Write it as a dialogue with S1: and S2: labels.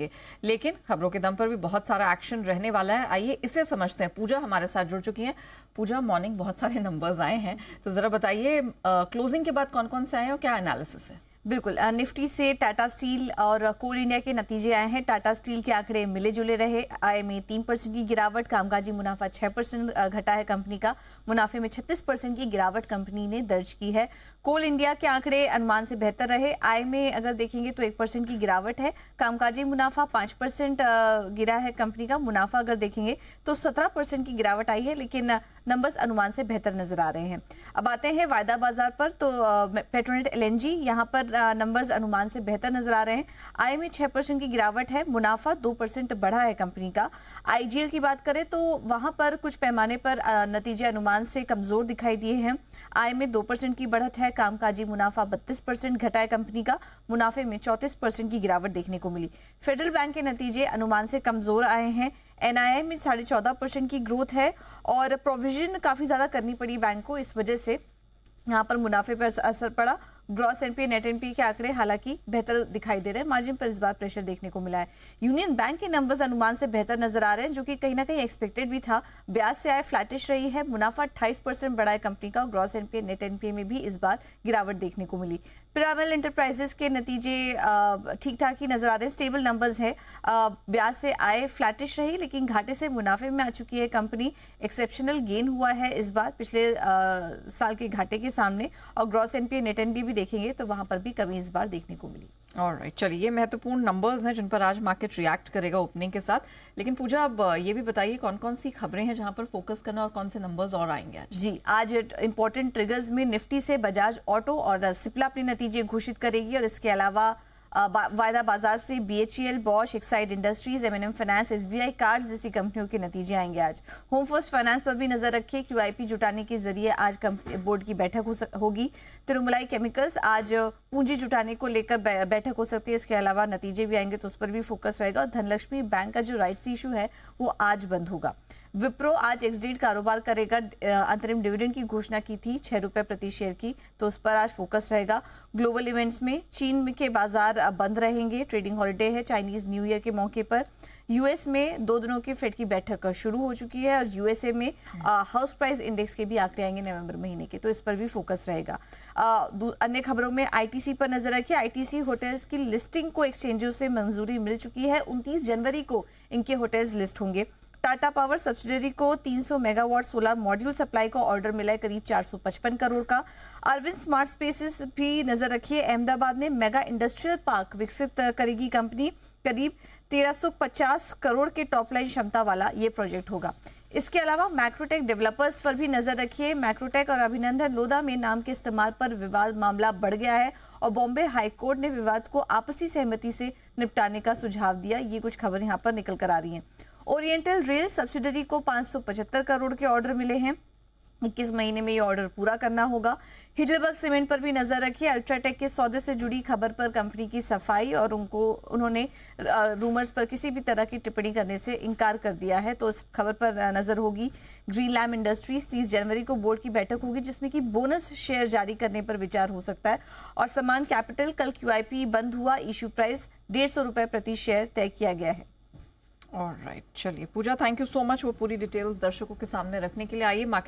S1: जाएंगे, लेकिन खबरों के दम पर भी बहुत सारा एक्शन रहने वाला है। आइए इसे समझते हैं। पूजा हमारे साथ जुड़ चुकी हैं। पूजा, मॉर्निंग बहुत सारे नंबर्स आए हैं, तो जरा बताइए क्लोजिंग के बाद कौन कौन से आए हैं और क्या एनालिसिस है?
S2: बिल्कुल, निफ्टी से टाटा स्टील और कोल इंडिया के नतीजे आए हैं। टाटा स्टील के आंकड़े मिले जुले रहे। आय में 3% की गिरावट, कामकाजी मुनाफा 6% घटा है कंपनी का। मुनाफे में 36% की गिरावट कंपनी ने दर्ज की है। कोल इंडिया के आंकड़े अनुमान से बेहतर रहे। आय में अगर देखेंगे तो 1% की गिरावट है। कामकाजी मुनाफा 5% गिरा है कंपनी का। मुनाफा अगर देखेंगे तो 17% की गिरावट आई है, लेकिन नंबर्स अनुमान से बेहतर नजर आ रहे हैं। अब आते हैं वायदा बाजार पर, तो पेट्रोनेट एलएनजी यहाँ पर नंबर्स अनुमान से बेहतर नजर आ रहे हैं। आय में 6% की गिरावट है। मुनाफा 2% बढ़ा है कंपनी का। आईजीएल की बात करें तो वहां पर कुछ पैमाने पर नतीजे अनुमान से कमजोर दिखाई दिए हैं। आय में 2% की बढ़त है। कामकाजी मुनाफा 32% घटा है कंपनी का। मुनाफे में 34% की गिरावट देखने को मिली। फेडरल बैंक के नतीजे अनुमान से कमजोर आए हैं। एनआईआई में 14.5% की ग्रोथ है और प्रोविजन काफी ज्यादा करनी पड़ी बैंक को, इस वजह से यहाँ पर मुनाफे पर असर पड़ा। ग्रॉस एनपीए, नेट एनपीए के आंकड़े हालांकि बेहतर दिखाई दे रहे हैं। मार्जिन पर इस बार प्रेशर देखने को मिला है। यूनियन बैंक के नंबर्स अनुमान से बेहतर नजर आ रहे हैं, जो कि कहीं ना कहीं एक्सपेक्टेड भी था। ब्याज से आय फ्लैटिश रही है। मुनाफा 28% बढ़ा है कंपनी का। ग्रॉस एनपीए, नेट एनपीए में भी इस बार गिरावट देखने को मिली। पिरामल एंटरप्राइजेस के नतीजे ठीक ठाक ही नजर आ रहे हैं, स्टेबल नंबर्स है। ब्याज से आय फ्लैटिश रही, लेकिन घाटे से मुनाफे में आ चुकी है कंपनी। एक्सेप्शनल गेन हुआ है इस बार पिछले साल के घाटे के सामने। और ग्रॉस एनपीए, नेट एनपीए भी देखेंगे तो वहां पर भी कमी इस बार देखने को मिली।
S1: ऑलराइट, चलिए ये महत्वपूर्ण नंबर्स हैं जिन पर आज मार्केट रिएक्ट करेगा ओपनिंग के साथ। लेकिन पूजा, अब ये भी बताइए कौन कौन सी खबरें हैं जहां पर फोकस करना और कौन से नंबर्स और आएंगे आज?
S2: जी, आज इंपॉर्टेंट ट्रिगर्स में निफ्टी से बजाज ऑटो और सिप्ला अपने नतीजे घोषित करेगी, और इसके अलावा वायदा बाजार से BHEL, Bosch, Exide Industries, M&M finance, SBI cards जैसी कंपनियों के नतीजे आएंगे आज। होम फर्स्ट फाइनेंस पर भी नजर रखिए। क्यूआईपी जुटाने के जरिए आज बोर्ड की बैठक होगी। तिरुमलाई केमिकल्स आज पूंजी जुटाने को लेकर बैठक हो सकती है। इसके अलावा नतीजे भी आएंगे तो उस पर भी फोकस रहेगा। और धनलक्ष्मी बैंक का जो राइट्स इशू है वो आज बंद होगा। विप्रो आज एक्स डेट कारोबार करेगा। अंतरिम डिविडेंड की घोषणा की थी 6 रुपए प्रति शेयर की, तो उस पर आज फोकस रहेगा। ग्लोबल इवेंट्स में चीन के बाजार बंद रहेंगे। ट्रेडिंग हॉलिडे है चाइनीज न्यू ईयर के मौके पर। यूएस में 2 दिनों की फेड की बैठक शुरू हो चुकी है। और यूएसए में हाउस प्राइस इंडेक्स के भी आंकड़े आएंगे नवंबर महीने के, तो इस पर भी फोकस रहेगा। अन्य खबरों में आईटीसी पर नजर रखिए। आईटीसी होटल्स की लिस्टिंग को एक्सचेंजों से मंजूरी मिल चुकी है। 29 जनवरी को इनके होटल्स लिस्ट होंगे। टाटा पावर सब्सिडरी को 300 मेगावाट सोलर मॉड्यूल सप्लाई का ऑर्डर मिला है, करीब 455 करोड़ का। अरविंद स्मार्ट स्पेसेस भी नजर रखिए। अहमदाबाद में मेगा इंडस्ट्रियल पार्क विकसित करेगी कंपनी। करीब 1350 करोड़ के टॉप लाइन क्षमता वाला ये प्रोजेक्ट होगा। इसके अलावा मैक्रोटेक डेवलपर्स पर भी नजर रखिए। मैक्रोटेक और अभिनंदन लोधा में नाम के इस्तेमाल पर विवाद मामला बढ़ गया है और बॉम्बे हाईकोर्ट ने विवाद को आपसी सहमति से निपटाने का सुझाव दिया। ये कुछ खबर यहाँ पर निकल कर आ रही हैं। ओरिएंटल रेल सब्सिडरी को 575 करोड़ के ऑर्डर मिले हैं। 21 महीने में ये ऑर्डर पूरा करना होगा। हिडलबर्ग सीमेंट पर भी नजर रखिए। अल्ट्राटेक के सौदे से जुड़ी खबर पर कंपनी की सफाई, और उन्होंने रूमर्स पर किसी भी तरह की टिप्पणी करने से इनकार कर दिया है, तो इस खबर पर नजर होगी। ग्रीन लैम्प इंडस्ट्रीज 30 जनवरी को बोर्ड की बैठक होगी, जिसमें कि बोनस शेयर जारी करने पर विचार हो सकता है। और समान कैपिटल कल क्यूआईपी बंद हुआ। इशू प्राइस 150 रुपए प्रति शेयर तय किया गया है।
S1: ऑलराइट, चलिए पूजा, थैंक यू सो मच वो पूरी डिटेल्स दर्शकों के सामने रखने के लिए। आइए मार्केट